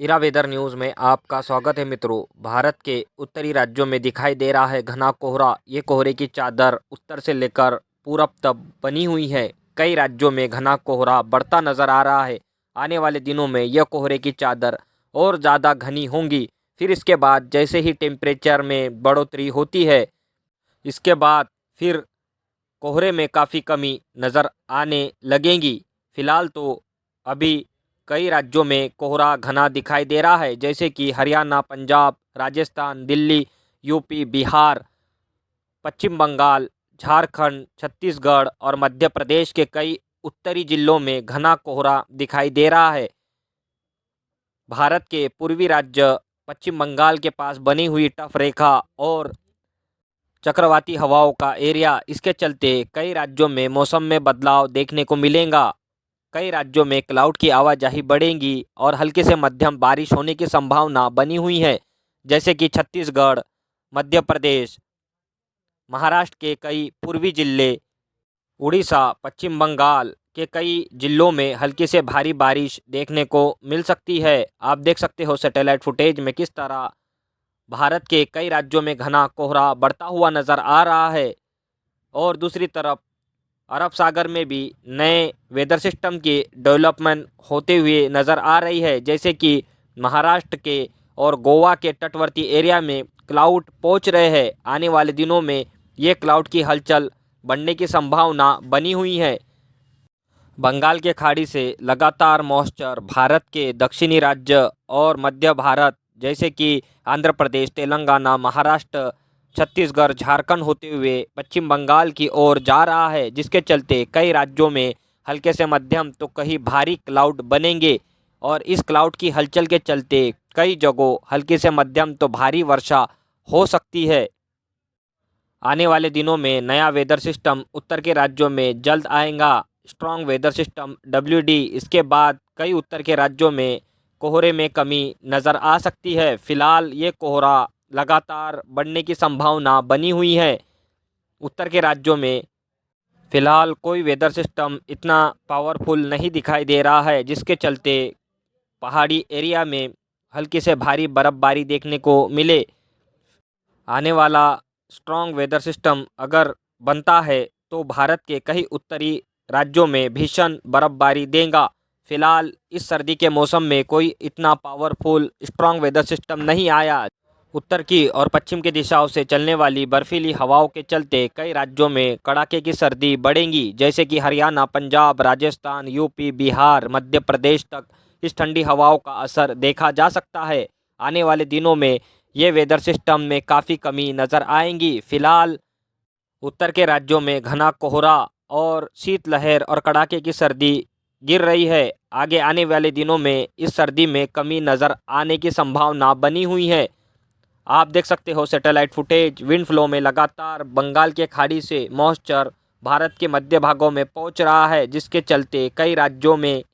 इरा weather news में आपका स्वागत है मित्रों। भारत के उत्तरी राज्यों में दिखाई दे रहा है घना कोहरा। ये कोहरे की चादर उत्तर से लेकर पूरब तक बनी हुई है। कई राज्यों में घना कोहरा बढ़ता नज़र आ रहा है। आने वाले दिनों में यह कोहरे की चादर और ज़्यादा घनी होंगी। फिर इसके बाद जैसे ही टेम्परेचर में बढ़ोतरी होती है, इसके बाद फिर कोहरे में काफ़ी कमी नज़र आने लगेंगी। फिलहाल तो अभी कई राज्यों में कोहरा घना दिखाई दे रहा है, जैसे कि हरियाणा, पंजाब, राजस्थान, दिल्ली, यूपी, बिहार, पश्चिम बंगाल, झारखंड, छत्तीसगढ़ और मध्य प्रदेश के कई उत्तरी जिलों में घना कोहरा दिखाई दे रहा है। भारत के पूर्वी राज्य पश्चिम बंगाल के पास बनी हुई टफ रेखा और चक्रवाती हवाओं का एरिया, इसके चलते कई राज्यों में मौसम में बदलाव देखने को मिलेगा। कई राज्यों में क्लाउड की आवाजाही बढ़ेगी और हल्के से मध्यम बारिश होने की संभावना बनी हुई है, जैसे कि छत्तीसगढ़, मध्य प्रदेश, महाराष्ट्र के कई पूर्वी जिले, उड़ीसा, पश्चिम बंगाल के कई जिलों में हल्की से भारी बारिश देखने को मिल सकती है। आप देख सकते हो सैटेलाइट फुटेज में किस तरह भारत के कई राज्यों में घना कोहरा बढ़ता हुआ नज़र आ रहा है। और दूसरी तरफ अरब सागर में भी नए वेदर सिस्टम की डेवलपमेंट होते हुए नज़र आ रही है, जैसे कि महाराष्ट्र के और गोवा के तटवर्ती एरिया में क्लाउड पहुंच रहे हैं। आने वाले दिनों में ये क्लाउड की हलचल बढ़ने की संभावना बनी हुई है। बंगाल के खाड़ी से लगातार मॉइस्चर भारत के दक्षिणी राज्य और मध्य भारत, जैसे कि आंध्र प्रदेश, तेलंगाना, महाराष्ट्र, छत्तीसगढ़, झारखंड होते हुए पश्चिम बंगाल की ओर जा रहा है, जिसके चलते कई राज्यों में हल्के से मध्यम तो कहीं भारी क्लाउड बनेंगे। और इस क्लाउड की हलचल के चलते कई जगहों हल्की से मध्यम तो भारी वर्षा हो सकती है। आने वाले दिनों में नया वेदर सिस्टम उत्तर के राज्यों में जल्द आएगा, स्ट्रॉन्ग वेदर सिस्टम WD। इसके बाद कई उत्तर के राज्यों में कोहरे में कमी नज़र आ सकती है। फिलहाल ये कोहरा लगातार बढ़ने की संभावना बनी हुई है। उत्तर के राज्यों में फ़िलहाल कोई वेदर सिस्टम इतना पावरफुल नहीं दिखाई दे रहा है, जिसके चलते पहाड़ी एरिया में हल्की से भारी बर्फबारी देखने को मिले। आने वाला स्ट्रॉन्ग वेदर सिस्टम अगर बनता है तो भारत के कई उत्तरी राज्यों में भीषण बर्फबारी देगा। फिलहाल इस सर्दी के मौसम में कोई इतना पावरफुल स्ट्रॉन्ग वेदर सिस्टम नहीं आया। उत्तर की और पश्चिम की दिशाओं से चलने वाली बर्फीली हवाओं के चलते कई राज्यों में कड़ाके की सर्दी बढ़ेगी, जैसे कि हरियाणा, पंजाब, राजस्थान, यूपी, बिहार, मध्य प्रदेश तक इस ठंडी हवाओं का असर देखा जा सकता है। आने वाले दिनों में ये वेदर सिस्टम में काफ़ी कमी नज़र आएंगी। फिलहाल उत्तर के राज्यों में घना कोहरा और शीतलहर और कड़ाके की सर्दी गिर रही है। आगे आने वाले दिनों में इस सर्दी में कमी नज़र आने की संभावना बनी हुई है। आप देख सकते हो सैटेलाइट फुटेज, विंड फ्लो में लगातार बंगाल के खाड़ी से मॉइस्चर भारत के मध्य भागों में पहुंच रहा है, जिसके चलते कई राज्यों में